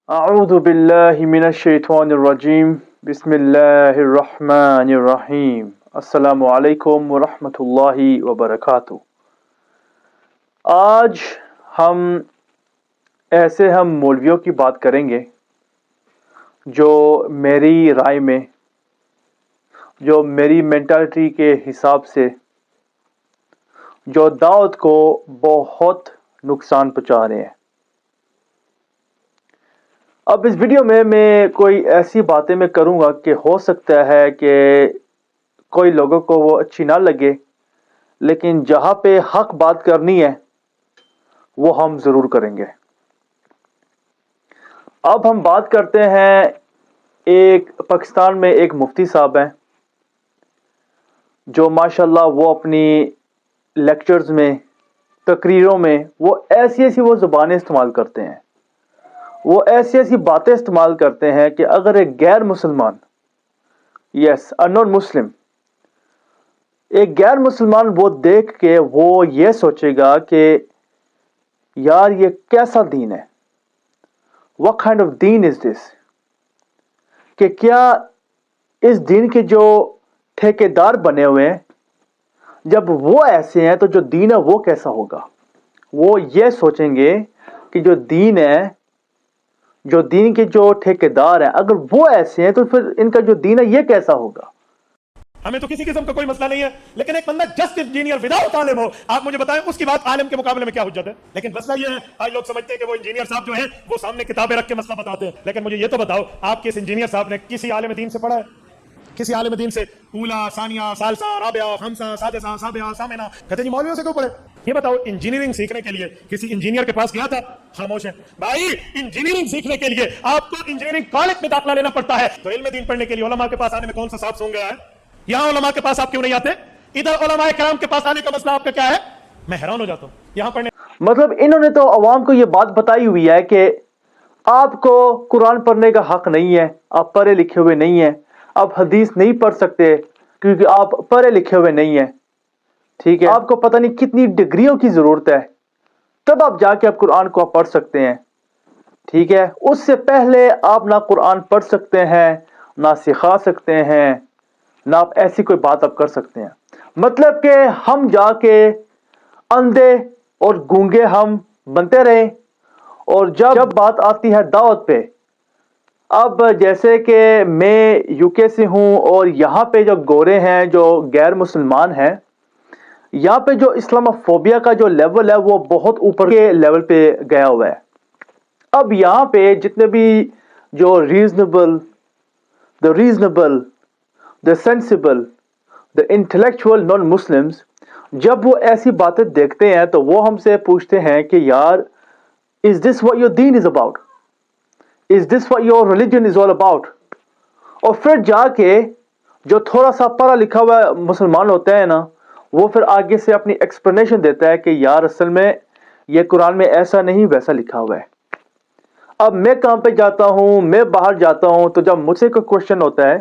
اعوذ باللہ من الشیطان الرجیم بسم اللہ الرحمن الرحیم السلام علیکم ورحمۃ اللہ وبرکاتہ۔ آج ہم مولویوں کی بات کریں گے جو میری رائے میں جو میری مینٹالٹی کے حساب سے جو دعوت کو بہت نقصان پہنچا رہے ہیں۔ اب اس ویڈیو میں کوئی ایسی باتیں میں کروں گا کہ ہو سکتا ہے کہ کوئی لوگوں کو وہ اچھی نہ لگے، لیکن جہاں پہ حق بات کرنی ہے وہ ہم ضرور کریں گے۔ اب ہم بات کرتے ہیں، پاکستان میں ایک مفتی صاحب ہیں جو ماشاءاللہ وہ اپنی لیکچرز میں، تقریروں میں وہ ایسی وہ زبانیں استعمال کرتے ہیں، وہ ایسی باتیں استعمال کرتے ہیں کہ اگر ایک غیر مسلمان، نان مسلم، ایک غیر مسلمان وہ دیکھ کے وہ یہ سوچے گا کہ یار یہ کیسا دین ہے، what kind of then is this، کہ کیا اس دین کے جو ٹھیکیدار بنے ہوئے ہیں جب وہ ایسے ہیں تو جو دین ہے وہ کیسا ہوگا۔ وہ یہ سوچیں گے کہ جو دین ہے، جو دین کے جو ٹھیکیدار ہیں، اگر وہ ایسے ہیں تو پھر ان کا جو دین ہے یہ کیسا ہوگا۔ ہمیں تو کسی قسم کا کوئی مسئلہ نہیں ہے، لیکن ایک بندہ جسٹ انجینئر وداؤٹ عالم ہو، آپ مجھے بتائیں اس کی بات عالم کے مقابلے میں کیا حجت ہے؟ لیکن مسئلہ یہ ہے، آج لوگ سمجھتے ہیں کہ وہ انجینئر صاحب جو ہیں وہ سامنے کتابیں رکھ کے مسئلہ بتاتے ہیں، لیکن مجھے یہ تو بتاؤ آپ کے اس انجینئر صاحب نے کسی عالم دین سے پڑھا ہے؟ کسی عالم دین سے اولا، ثانیہ، ثالثہ، رابعہ، خمسہ، سادسہ، سابعہ، ثامنہ کہتے جی مولویوں سے کیوں پڑھے؟ یہ بتاؤ انجینئرنگ سیکھنے کے لیے کسی انجینئر کے پاس گیا تھا؟ خاموش ہے بھائی، انجینئرنگ سیکھنے کے لیے آپ کو انجینئرنگ کالج میں داخلہ لینا پڑتا ہے، تو علم دین پڑھنے کے لیے علماء کے پاس آنے میں کون سا صاحب سونگ گیا ہے؟ یہاں علماء کے پاس آپ کیوں نہیں آتے؟ ادھر علماء کرام کے پاس آنے کا مسئلہ آپ کا کیا ہے؟ میں حیران ہو جاتا ہوں یہاں پڑھنے۔ مطلب انہوں نے تو عوام کو یہ بات بتائی ہوئی ہے کہ آپ کو قرآن پڑھنے کا حق نہیں ہے، آپ پڑھے لکھے ہوئے نہیں ہیں، آپ حدیث نہیں پڑھ سکتے کیونکہ آپ پڑھے لکھے ہوئے نہیں ہیں، ٹھیک ہے؟ آپ کو پتہ نہیں کتنی ڈگریوں کی ضرورت ہے تب آپ جا کے آپ قرآن کو آپ پڑھ سکتے ہیں، ٹھیک ہے؟ اس سے پہلے آپ نہ قرآن پڑھ سکتے ہیں، نہ سکھا سکتے ہیں، نہ آپ ایسی کوئی بات آپ کر سکتے ہیں۔ مطلب کہ ہم جا کے اندھے اور گونگے ہم بنتے رہے، اور جب بات آتی ہے دعوت پہ، اب جیسے کہ میں یو کے سے ہوں اور یہاں پہ جو گورے ہیں، جو غیر مسلمان ہیں، یہاں پہ جو اسلام فوبیا کا جو لیول ہے وہ بہت اوپر کے لیول پہ گیا ہوا ہے۔ اب یہاں پہ جتنے بھی جو reasonable, the sensible, the intellectual non-Muslims، جب وہ ایسی باتیں دیکھتے ہیں تو وہ ہم سے پوچھتے ہیں کہ یار is this what your deen is about? Is this what your religion is all about? اور پھر جا کے جو تھوڑا سا پڑھا لکھا ہوا مسلمان ہوتا ہے نا، وہ پھر آگے سے اپنی ایکسپلینیشن دیتا ہے کہ یار اصل میں یہ قرآن میں ایسا نہیں ویسا لکھا ہوا ہے۔ اب میں کام پہ جاتا ہوں، میں باہر جاتا ہوں، تو جب مجھ سے کوئی کوشچن ہوتا ہے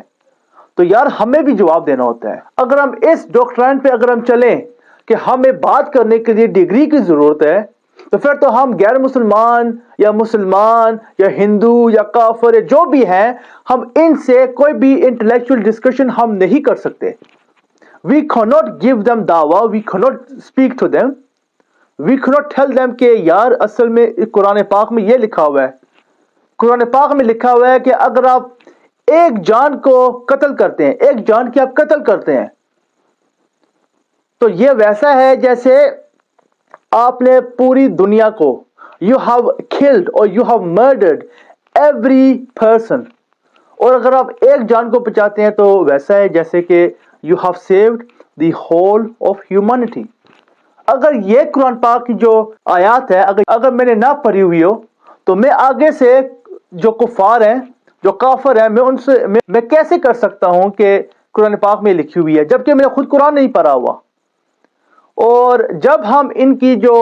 تو یار ہمیں بھی جواب دینا ہوتا ہے۔ اگر ہم اس ڈاکٹرائن پہ اگر ہم چلیں کہ ہمیں بات کرنے کے لیے ڈگری کی ضرورت ہے، تو پھر تو ہم غیر مسلمان یا مسلمان یا ہندو یا کافر یا جو بھی ہیں، ہم ان سے کوئی بھی انٹلیکچوئل ڈسکشن ہم نہیں کر سکتے۔ We cannot give them دعویٰ، we cannot speak to them، we cannot tell them کہ یار اصل میں قرآن پاک میں یہ لکھا ہوا ہے۔ قرآن پاک میں لکھا ہوا ہے کہ اگر آپ ایک جان کو قتل کرتے ہیں، ایک جان کی آپ قتل کرتے ہیں، تو یہ ویسا ہے جیسے آپ نے پوری دنیا کو you have killed or you have murdered every person، اور اگر آپ ایک جان کو بچاتے ہیں تو ویسا ہے جیسے کہ you have saved the whole of humanity۔ اگر یہ قرآن پاک کی جو آیات ہے اگر میں نے نہ پڑھی ہوئی ہو تو میں آگے سے جو کفار ہیں، جو کافر ہیں، میں کیسے کر سکتا ہوں کہ قرآن پاک میں لکھی ہوئی ہے جبکہ میں نے خود قرآن نہیں پڑھا ہوا۔ اور جب ہم ان کی جو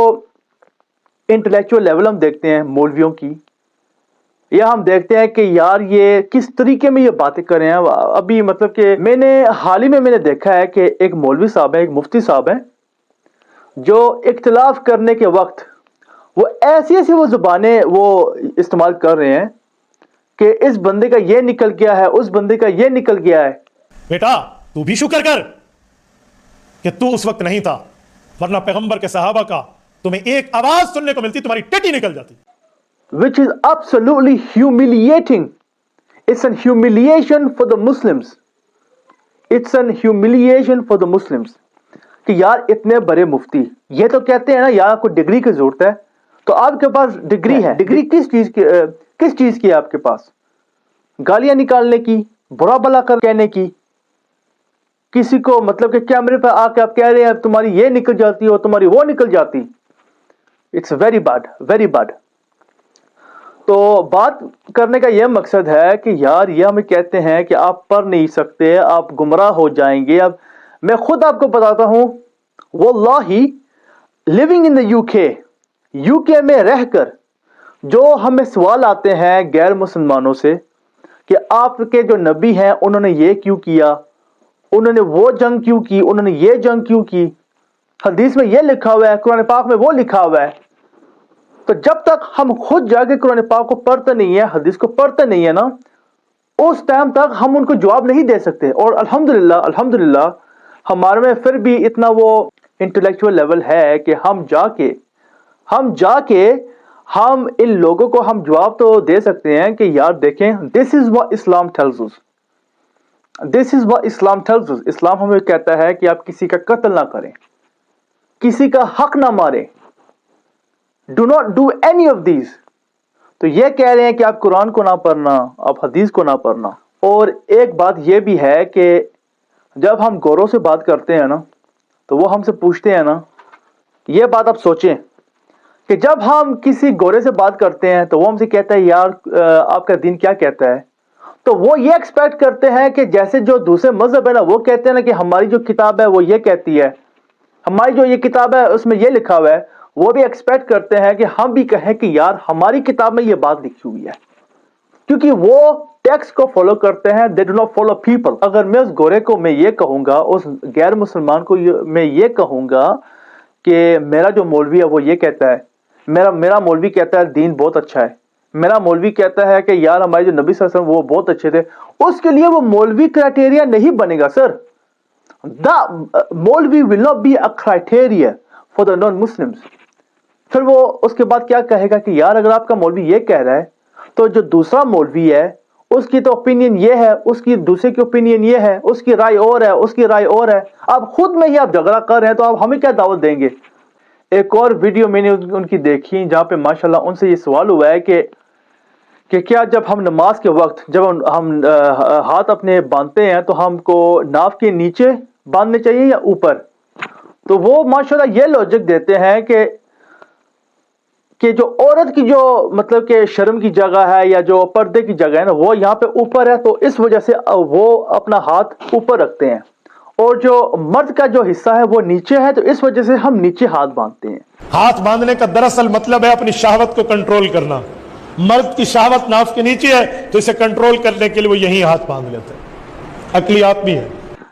انٹلیکچوئل لیول ہم دیکھتے ہیں مولویوں کی، یا ہم دیکھتے ہیں کہ یار یہ کس طریقے میں یہ باتیں کر رہے ہیں۔ ابھی مطلب کہ میں نے حال ہی میں نے دیکھا ہے کہ ایک مولوی صاحب ہے، ایک مفتی صاحب ہیں، جو اختلاف کرنے کے وقت وہ ایسی وہ زبانیں وہ استعمال کر رہے ہیں کہ اس بندے کا یہ نکل گیا ہے, اس بندے کا یہ نکل گیا ہے. بیٹا تو بھی شکر کر کہ تو اس وقت نہیں تھا, ورنہ پیغمبر کے صحابہ کا تمہیں ایک آواز سننے کو ملتی تمہاری ٹٹی نکل جاتی. Which is absolutely humiliating. It's an humiliation for the Muslims. It's an humiliation for the Muslims. کہ یار اتنے بڑے مفتی یہ تو کہتے ہیں نا یار آپ کو ڈگری کی ضرورت ہے, تو آپ کے پاس ڈگری ہے. ڈگری کس چیز کی ہے آپ کے پاس؟ گالیاں نکالنے کی, برا بلا کر کہنے کی, کسی کو مطلب کہ کیمرے پہ آ کے آپ کہہ رہے ہیں تمہاری یہ نکل جاتی اور تمہاری وہ نکل جاتی. It's very bad, very bad. تو بات کرنے کا یہ مقصد ہے کہ یار یہ ہمیں کہتے ہیں کہ آپ پڑھ نہیں سکتے, آپ گمراہ ہو جائیں گے. اب میں خود آپ کو بتاتا ہوں, واللہ لیونگ ان the UK میں رہ کر جو ہمیں سوال آتے ہیں غیر مسلمانوں سے کہ آپ کے جو نبی ہیں انہوں نے یہ کیوں کیا, انہوں نے وہ جنگ کیوں کی, انہوں نے یہ جنگ کیوں کی, حدیث میں یہ لکھا ہوا ہے, قرآن پاک میں وہ لکھا ہوا ہے. تو جب تک ہم خود جا کے قرآن پاک کو پڑھتے نہیں ہیں, حدیث کو پڑھتے نہیں ہیں نا, اس ٹائم تک ہم ان کو جواب نہیں دے سکتے. اور الحمدللہ ہمارے میں پھر بھی اتنا وہ انٹلیکچوئل لیول ہے کہ ہم جا کے ہم ان لوگوں کو ہم جواب تو دے سکتے ہیں کہ یار دیکھیں, دس از what Islam tells us. This is what Islam tells us. اسلام ہمیں کہتا ہے کہ آپ کسی کا قتل نہ کریں, کسی کا حق نہ ماریں. Do not do any of these. تو یہ کہہ رہے ہیں کہ آپ قرآن کو نہ پڑھنا, آپ حدیث کو نہ پڑھنا. اور ایک بات یہ بھی ہے کہ جب ہم گوروں سے بات کرتے ہیں نا تو وہ ہم سے پوچھتے ہیں نا, یہ بات آپ سوچیں کہ جب ہم کسی گورے سے بات کرتے ہیں تو وہ ہم سے کہتا ہے یار آپ کا دین کیا کہتا ہے, تو وہ یہ ایکسپیکٹ کرتے ہیں کہ جیسے جو دوسرے مذہب ہے نا وہ کہتے ہیں نا کہ ہماری جو کتاب ہے وہ یہ کہتی ہے, ہماری جو یہ کتاب ہے اس میں یہ لکھا ہوا ہے, وہ بھی ایکسپیکٹ کرتے ہیں کہ ہم بھی کہیں کہ یار ہماری کتاب میں یہ بات لکھی ہوئی ہے, کیونکہ وہ ٹیکسٹ کو فالو کرتے ہیں. they do not follow people. اگر میں اس گورے کو میں یہ کہوں گا, اس غیر مسلمان کو میں یہ کہوں گا کہ میرا جو مولوی ہے وہ یہ کہتا ہے, میرا مولوی کہتا ہے دین بہت اچھا ہے, میرا مولوی کہتا ہے کہ یار ہمارے جو نبی صلی اللہ علیہ وسلم وہ بہت اچھے تھے, اس کے لیے وہ مولوی کرائٹیریا نہیں بنے گا سر. the مولوی will not be a criteria for the non-Muslims. پھر وہ اس کے بعد کیا کہے گا کہ یار اگر آپ کا مولوی یہ کہہ رہا ہے تو جو دوسرا مولوی ہے اس کی تو اوپینین یہ ہے, اس کی دوسرے کی اوپینین یہ ہے, اس کی رائے اور ہے, اس کی رائے اور ہے. آپ خود میں ہی آپ جھگڑا کر رہے ہیں تو آپ ہمیں کیا دعوت دیں گے. ایک اور ویڈیو میں نے ان کی دیکھی جہاں پہ ماشاءاللہ ان سے یہ سوال ہوا ہے کہ کیا جب ہم نماز کے وقت جب ہم ہاتھ اپنے باندھتے ہیں تو ہم کو ناف کے نیچے باندھنے چاہیے یا اوپر. تو وہ ماشاءاللہ یہ لاجک دیتے ہیں کہ جو عورت کی جو مطلب کہ شرم کی جگہ ہے یا جو پردے کی جگہ ہے نا وہ یہاں پہ اوپر ہے, تو اس وجہ سے وہ اپنا ہاتھ اوپر رکھتے ہیں, اور جو مرد کا جو حصہ ہے وہ نیچے ہے تو اس وجہ سے ہم نیچے ہاتھ باندھتے ہیں. ہاتھ باندھنے کا دراصل مطلب ہے اپنی شہوت کو کنٹرول کرنا. مرد کی شہوت ناف کے نیچے ہے تو اسے کنٹرول کرنے کے لیے وہ یہی ہاتھ باندھ لیتے ہیں. عقلی آدمی ہے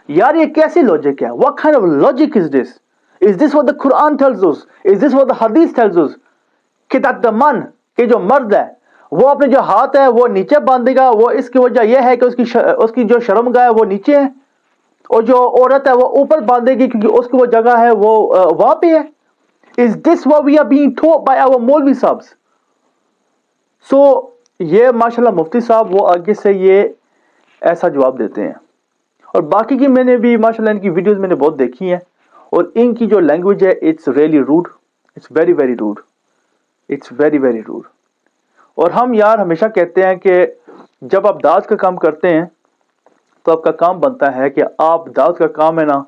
یار, یہ کیسی لاجک ہے؟ what kind of logic is this? Is this what the Quran tells us? Is this what the Hadith tells us? کہ man کہ جو مرد ہے وہ اپنے جو ہاتھ ہے وہ نیچے باندھے گا, وہ اس کی وجہ یہ ہے کہ اس کی جو شرم گاہ ہے وہ نیچے ہے, اور جو عورت ہے وہ اوپر باندھے گی کیونکہ اس کی وہ جگہ ہے وہ وہاں پہ ہے. Is this what we are being taught by our مولوی صاحب؟ سو یہ ماشاءاللہ مفتی صاحب وہ آگے سے یہ ایسا جواب دیتے ہیں. اور باقی کی میں نے بھی ماشاءاللہ ان کی ویڈیوز میں نے بہت دیکھی ہیں, اور ان کی جو لینگویج ہے it's really rude, it's very very rude, it's very very rude. اور ہم یار ہمیشہ کہتے ہیں کہ جب آپ دعوت کا کام کرتے ہیں تو آپ کا کام بنتا ہے کہ آپ دعوت کا کام ہے نا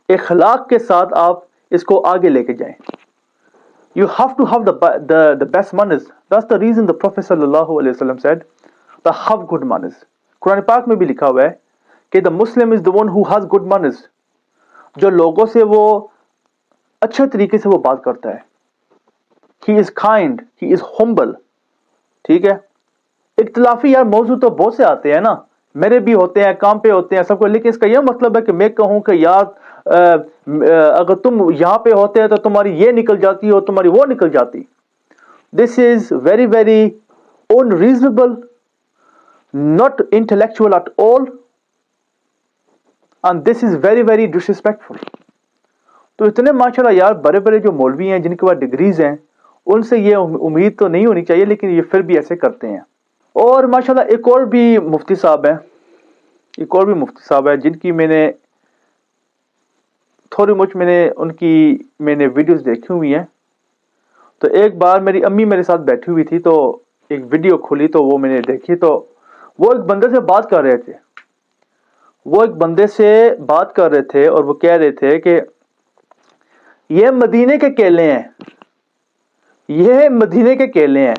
اخلاق کے ساتھ آپ اس کو آگے لے کے جائیں. You have to have the best manners. That's the reason the Prophet sallallahu alaihi wasallam said, "The have good manners." قرآن پاک میں بھی لکھا ہوا ہے کہ the Muslim is the one who has good manners. جو لوگوں سے وہ اچھے طریقے سے وہ بات کرتا ہے. He is kind, he is humble. ٹھیک ہے. اختلافی یار موضوع تو بہت سے آتے ہیں نا, میرے بھی ہوتے ہیں, کام پہ ہوتے ہیں, سب کو, لیکن اس کا یہ مطلب ہے کہ میں کہوں کہ یار اگر تم یہاں پہ ہوتے ہیں تو تمہاری یہ نکل جاتی اور تمہاری وہ نکل جاتی. This is very very unreasonable, not intellectual at all, and this is very very disrespectful. تو اتنے ماشاءاللہ یار بڑے بڑے جو مولوی ہیں جن کے پاس ڈگریز ہیں ان سے یہ امید تو نہیں ہونی چاہیے، لیکن یہ پھر بھی ایسے کرتے ہیں. اور ماشاءاللہ ایک اور بھی مفتی صاحب ہیں جن کی میں نے تھوڑی مچ ان کی ویڈیوز دیکھی ہوئی ہیں. تو ایک بار میری امی میرے ساتھ بیٹھی ہوئی تھی تو ایک ویڈیو کھولی تو وہ میں نے دیکھی، تو وہ ایک بندے سے بات کر رہے تھے اور وہ کہہ رہے تھے کہ یہ مدینے کے کیلے ہیں.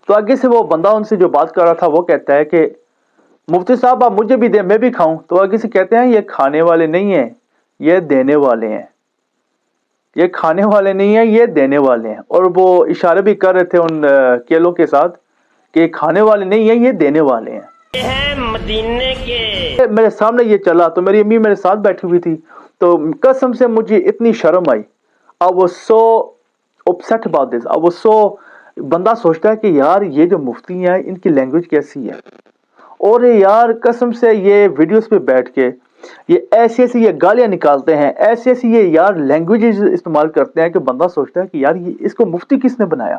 تو آگے سے وہ بندہ ان سے جو بات کر رہا تھا وہ کہتا ہے کہ مفتی صاحب آپ مجھے بھی دیں، میں بھی کھاؤں. تو آگے سے کہتے ہیں یہ کھانے والے نہیں ہیں، یہ دینے والے ہیں. یہ کھانے والے نہیں ہیں، یہ دینے والے ہیں. اور وہ اشارے بھی کر رہے تھے ان کیلوں کے ساتھ کہ کھانے والے نہیں ہیں، یہ دینے والے ہیں. مدینے کے میرے سامنے یہ چلا تو میری امی میرے ساتھ بیٹھی ہوئی تھی، تو قسم سے مجھے اتنی شرم آئی. I was so upset about this. I was so بندہ سوچتا ہے کہ یار یہ جو مفتی ہیں ان کی لینگویج کیسی ہے، اور یار قسم سے یہ ویڈیوز پہ بیٹھ کے یہ ایسی یہ گالیاں نکالتے ہیں، ایسی یہ یار لینگویج استعمال کرتے ہیں کہ بندہ سوچتا ہے کہ یار اس کو مفتی کس نے بنایا.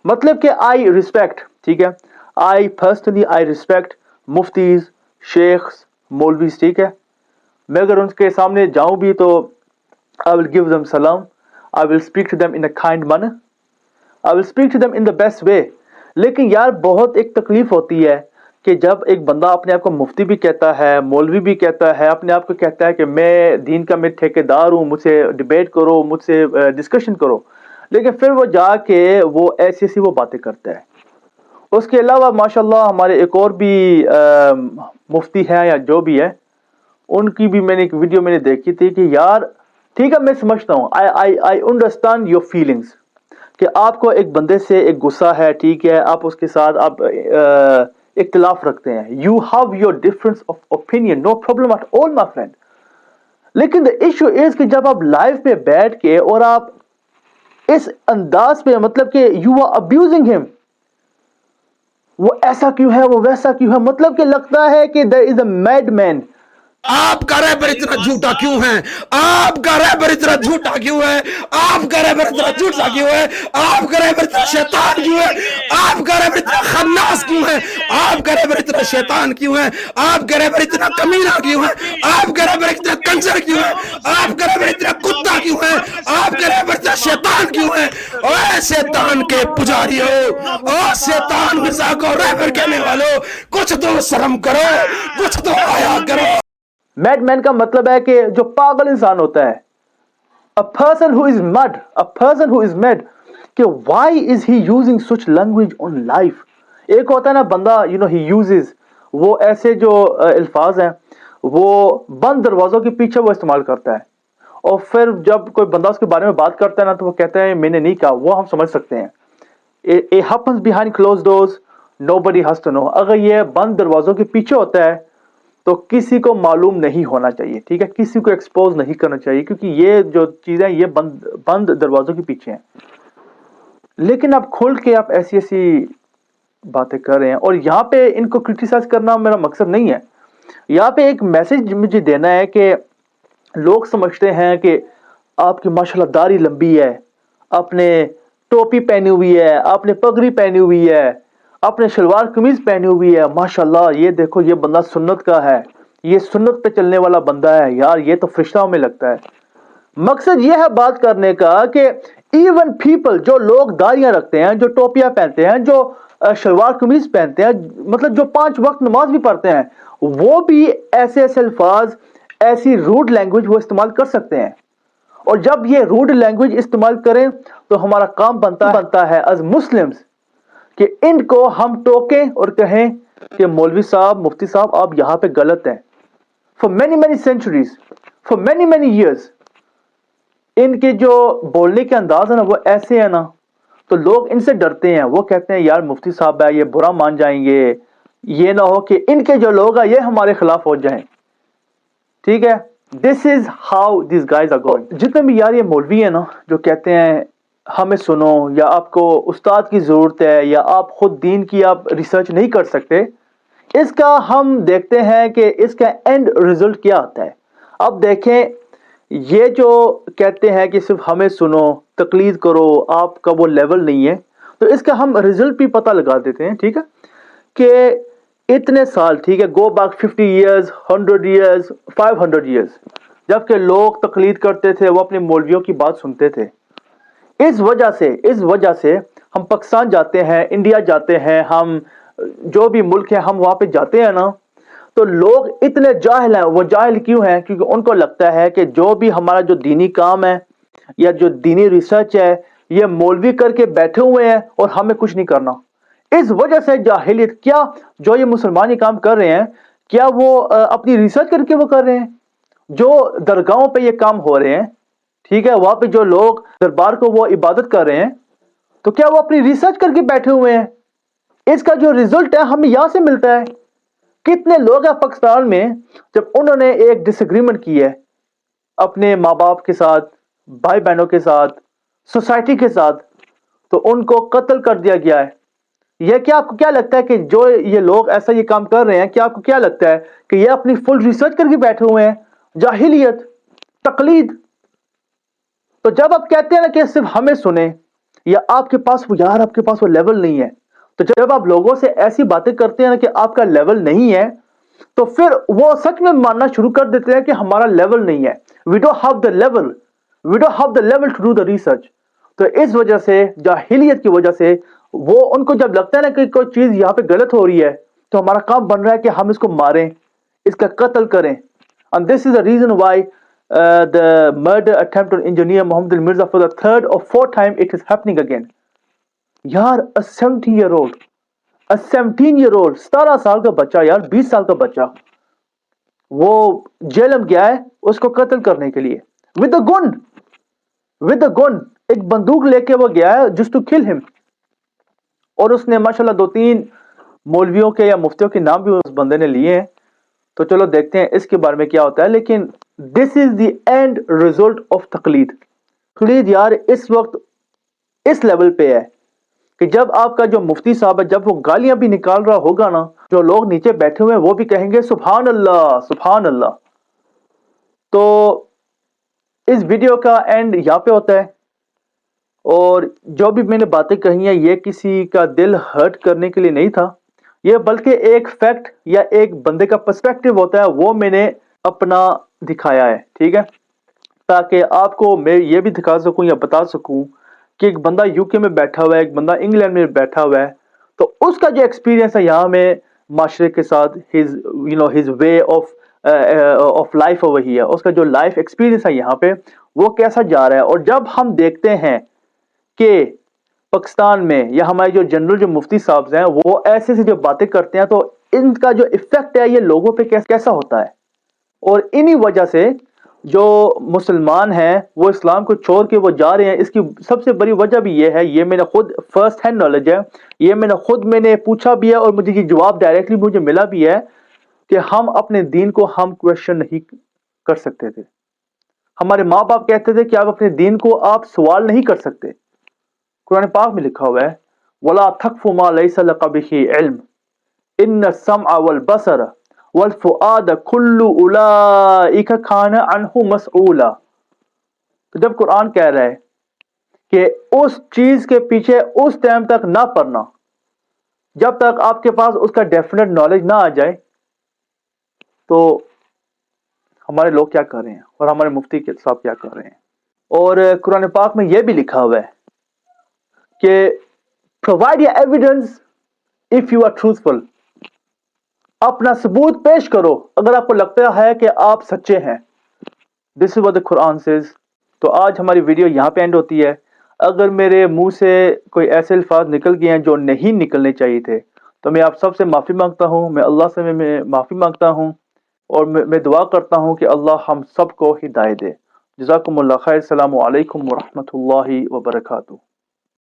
مطلب کہ آئی ریسپیکٹ، ٹھیک ہے، آئی ریسپیکٹ مفتیز، شیخs، مولویز، ٹھیک ہے. میں اگر ان کے سامنے جاؤں بھی تو I will give them salam. I will speak to them in a kind manner. I will speak to them in the best way. لیکن یار بہت ایک تکلیف ہوتی ہے کہ جب ایک بندہ اپنے آپ کو مفتی بھی کہتا ہے، مولوی بھی کہتا ہے، اپنے آپ کو کہتا ہے کہ میں دین کا میں ٹھیکیدار ہوں، مجھ سے ڈیبیٹ کرو، مجھ سے ڈسکشن کرو، لیکن پھر وہ جا کے وہ ایسی وہ باتیں کرتا ہے. اس کے علاوہ ماشاءاللہ ہمارے ایک اور بھی مفتی ہیں یا جو بھی ہے، ان کی بھی میں نے ایک ویڈیو میں نے دیکھی تھی کہ یار ٹھیک ہے میں سمجھتا ہوں، آئی انڈرسٹینڈ یور فیلنگس، کہ آپ کو ایک بندے سے ایک غصہ ہے، ٹھیک ہے، آپ اس کے ساتھ آپ اختلاف رکھتے ہیں، you have your difference of opinion, no problem at all my friend. لیکن دا ایشو از کہ جب آپ لائیو پہ بیٹھ کے اور آپ اس انداز پہ مطلب کہ یو آر ابیوزنگ ہم، وہ ایسا کیوں ہے، وہ ویسا کیوں ہے، مطلب کہ لگتا ہے کہ there is a madman. آپ کا رہبر اتنا جھوٹا کیوں ہے؟ آپ کا رہبر اتنا جھوٹا کیوں ہے؟ آپ کا رہبر اتنا جھوٹا کیوں ہے؟ آپ کا رہبر اتنا شیطان کیوں ہے؟ آپ کا رہبر اتنا خناس کیوں ہے؟ آپ کا رہبر اتنا شیطان کیوں ہے؟ آپ کا رہبر اتنا کمینہ کیوں ہے؟ آپ کا رہبر اتنا کنجر کیوں ہے؟ آپ کا رہبر اتنا کتا کیوں ہے؟ آپ کا رہبر اتنا شیطان کیوں ہے؟ اے شیطان کے پجاری ہو، او شیطان مرزا کو رہبر کہنے والوں، کچھ تو شرم کرو، کچھ تو حیا کرو. میڈ مین کا مطلب ہے کہ جو پاگل انسان ہوتا ہے. A person who is mad کہ why is he using such language on life. ایک ہوتا ہے نا بندہ he uses وہ ایسے جو الفاظ ہیں وہ بند دروازوں کے پیچھے وہ استعمال کرتا ہے، اور پھر جب کوئی بندہ اس کے بارے میں بات کرتا ہے نا تو وہ کہتا ہے میں نے نہیں کہا. وہ ہم سمجھ سکتے ہیں. It happens behind closed doors, nobody has to know. اگر یہ بند دروازوں کے پیچھے ہوتا ہے تو کسی کو معلوم نہیں ہونا چاہیے، ٹھیک ہے، کسی کو ایکسپوز نہیں کرنا چاہیے، کیونکہ یہ جو چیزیں یہ بند دروازوں کے پیچھے ہیں. لیکن اب کھول کے آپ ایسی باتیں کر رہے ہیں، اور یہاں پہ ان کو کرٹیسائز کرنا میرا مقصد نہیں ہے. یہاں پہ ایک میسج مجھے دینا ہے کہ لوگ سمجھتے ہیں کہ آپ کی ماشاءاللہ داڑھی لمبی ہے، آپ نے ٹوپی پہنی ہوئی ہے، آپ نے پگڑی پہنی ہوئی ہے، آپ نے شلوار قمیض پہنی ہوئی ہے، ماشاءاللہ یہ دیکھو یہ بندہ سنت کا ہے، یہ سنت پہ چلنے والا بندہ ہے، یار یہ تو فرشتوں میں لگتا ہے. مقصد یہ ہے بات کرنے کا کہ ایون پیپل جو لوگ داڑیاں رکھتے ہیں، جو ٹوپیاں پہنتے ہیں، جو شلوار قمیض پہنتے ہیں، مطلب جو 5 وقت نماز بھی پڑھتے ہیں، وہ بھی ایسے الفاظ، ایسی روڈ لینگویج وہ استعمال کر سکتے ہیں. اور جب یہ روڈ لینگویج استعمال کریں تو ہمارا کام بنتا ہے as Muslims کہ ان کو ہم ٹوکیں اور کہیں کہ مولوی صاحب، مفتی صاحب آپ یہاں پہ غلط ہیں. For many centuries, for many years ان کے جو بولنے کے انداز ہے نا وہ ایسے ہیں نا، تو لوگ ان سے ڈرتے ہیں. وہ کہتے ہیں یار مفتی صاحب ہے، یہ برا مان جائیں گے، یہ نہ ہو کہ ان کے جو لوگ ہیں یہ ہمارے خلاف ہو جائیں. ٹھیک ہے، this is how these guys are going. جتنے بھی یار یہ مولوی ہیں نا جو کہتے ہیں ہمیں سنو یا آپ کو استاد کی ضرورت ہے یا آپ خود دین کی آپ ریسرچ نہیں کر سکتے، اس کا ہم دیکھتے ہیں کہ اس کا اینڈ رزلٹ کیا آتا ہے۔ اب دیکھیں، یہ جو کہتے ہیں کہ صرف ہمیں سنو، تقلید کرو، آپ کا وہ لیول نہیں ہے، تو اس کا ہم رزلٹ بھی پتہ لگا دیتے ہیں، ٹھیک ہے، کہ اتنے سال، ٹھیک ہے، go back 50 years, 100 years, 500 years, جب کہ لوگ تقلید کرتے تھے، وہ اپنے مولویوں کی بات سنتے تھے۔ اس وجہ سے ہم پاکستان جاتے ہیں، انڈیا جاتے ہیں، ہم جو بھی ملک ہے ہم وہاں پہ جاتے ہیں نا، تو لوگ اتنے جاہل ہیں۔ وہ جاہل کیوں ہیں؟ کیونکہ ان کو لگتا ہے کہ جو بھی ہمارا جو دینی کام ہے یا جو دینی ریسرچ ہے، یہ مولوی کر کے بیٹھے ہوئے ہیں اور ہمیں کچھ نہیں کرنا۔ اس وجہ سے جاہلیت، کیا جو یہ مسلمان یہ کام کر رہے ہیں، کیا وہ اپنی ریسرچ کر کے وہ کر رہے ہیں؟ جو درگاہوں پہ یہ کام ہو رہے ہیں، ٹھیک ہے، وہاں پہ جو لوگ دربار کو وہ عبادت کر رہے ہیں، تو کیا وہ اپنی ریسرچ کر کے بیٹھے ہوئے ہیں؟ اس کا جو رزلٹ ہے ہمیں یہاں سے ملتا ہے۔ کتنے لوگ ہیں پاکستان میں، جب انہوں نے ایک ڈس ایگریمنٹ کی ہے اپنے ماں باپ کے ساتھ، بھائی بہنوں کے ساتھ، سوسائٹی کے ساتھ، تو ان کو قتل کر دیا گیا ہے۔ یہ کیا آپ کو کیا لگتا ہے کہ جو یہ لوگ ایسا یہ کام کر رہے ہیں، کیا آپ کو کیا لگتا ہے کہ یہ اپنی فل ریسرچ کر کے بیٹھے ہوئے ہیں؟ جاہلیت، تقلید۔ تو جب آپ کہتے ہیں نا کہ صرف ہمیں سنیں، یا آپ کے پاس وہ لیول نہیں ہے، تو جب آپ لوگوں سے ایسی باتیں کرتے ہیں نا کہ آپ کا لیول نہیں ہے، تو پھر وہ سچ میں ماننا شروع کر دیتے ہیں کہ ہمارا لیول نہیں ہے۔ We don't have the level, we don't have the level to do the research. تو اس وجہ سے، جاہلیت کی وجہ سے، وہ ان کو جب لگتا ہے نا کہ کوئی چیز یہاں پہ غلط ہو رہی ہے، تو ہمارا کام بن رہا ہے کہ ہم اس کو ماریں، اس کا قتل کریں۔ And this is the reason why the murder attempt on engineer Muhammad al-Mirza for the third or fourth time it is happening again. یار a 17 year old 17 سال کا بچہ، یار 20 سال کا بچہ، وہ جیل میں گیا ہے اس کو قتل کرنے کے لیے، with a gun، ایک بندوق لے کے وہ گیا ہے just to kill him۔ اور اس نے ماشاءاللہ 2-3 مولویوں کے یا مفتیوں کے نام بھی اس بندے نے لیے ہیں۔ تو چلو دیکھتے ہیں اس کے بارے میں کیا ہوتا ہے۔ لیکن دس از دی اینڈ ریزلٹ آف تقلید۔ تقلید یار اس وقت اس لیول پہ ہے کہ جب آپ کا جو مفتی صاحب ہے، جب وہ گالیاں بھی نکال رہا ہوگا نا، جو لوگ نیچے بیٹھے ہوئے ہیں وہ بھی کہیں گے سبحان اللہ، سبحان اللہ۔ تو اس ویڈیو کا اینڈ یہاں پہ ہوتا ہے، اور جو بھی میں نے باتیں کہی ہیں یہ کسی کا دل ہرٹ کرنے کے لیے نہیں تھا، یہ بلکہ ایک فیکٹ یا ایک بندے کا پرسپیکٹیو ہوتا ہے، وہ میں نے اپنا دکھایا ہے، ٹھیک ہے، تاکہ آپ کو میں یہ بھی دکھا سکوں یا بتا سکوں کہ ایک بندہ یو کے میں بیٹھا ہوا ہے، ایک بندہ انگلینڈ میں بیٹھا ہوا ہے، تو اس کا جو ایکسپیرینس ہے یہاں میں معاشرے کے ساتھ، his way of life over here، اس کا جو لائف ایکسپیرینس ہے یہاں پہ وہ کیسا جا رہا ہے۔ اور جب ہم دیکھتے ہیں کہ پاکستان میں یا ہمارے جو جنرل جو مفتی صاحب ہیں وہ ایسے جو باتیں کرتے ہیں، تو ان کا جو ایفیکٹ ہے یہ لوگوں پہ کیسا ہوتا ہے۔ اور انہی وجہ سے جو مسلمان ہیں وہ اسلام کو چھوڑ کے وہ جا رہے ہیں، اس کی سب سے بڑی وجہ بھی یہ ہے، یہ میں نے خود فرسٹ ہینڈ نالج ہے، یہ میں نے پوچھا بھی ہے، اور مجھے یہ جواب ڈائریکٹلی مجھے ملا بھی ہے کہ ہم اپنے دین کو ہم کویشچن نہیں کر سکتے تھے۔ ہمارے ماں باپ کہتے تھے کہ آپ اپنے دین کو آپ سوال نہیں کر سکتے۔ قرآن پاک میں لکھا ہوا ہے وَلَا تَقْفُ مَا لَيْسَ لَكَ بِهِ عِلْمٌ إِنَّ السَّمْعَ وَالْبَصَرَ وَالْفُؤَادَ كُلُّ أُولَئِكَ كَانَ عَنْهُ مَسْئُولًا۔ تو جب قرآن کہہ رہا ہے کہ اس چیز کے پیچھے اس ٹائم تک نہ پڑنا جب تک آپ کے پاس اس کا ڈیفینیٹ نالج نہ آ جائے، تو ہمارے لوگ کیا کر رہے ہیں اور ہمارے مفتی صاحب کیا کر رہے ہیں۔ اور قرآن پاک میں یہ بھی لکھا ہوا ہے کہ provide your evidence if you are truthful، اپنا ثبوت پیش کرو اگر آپ کو لگتا ہے کہ آپ سچے ہیں۔ This is what the Quran says۔ تو آج ہماری ویڈیو یہاں پہ اینڈ ہوتی ہے۔ اگر میرے منہ سے کوئی ایسے الفاظ نکل گئے ہیں جو نہیں نکلنے چاہیے تھے، تو میں آپ سب سے معافی مانگتا ہوں، میں اللہ سے میں معافی مانگتا ہوں، اور میں دعا کرتا ہوں کہ اللہ ہم سب کو ہدایت دے۔ جزاکم اللہ خیر۔ السلام علیکم ورحمۃ اللہ وبرکاتہ۔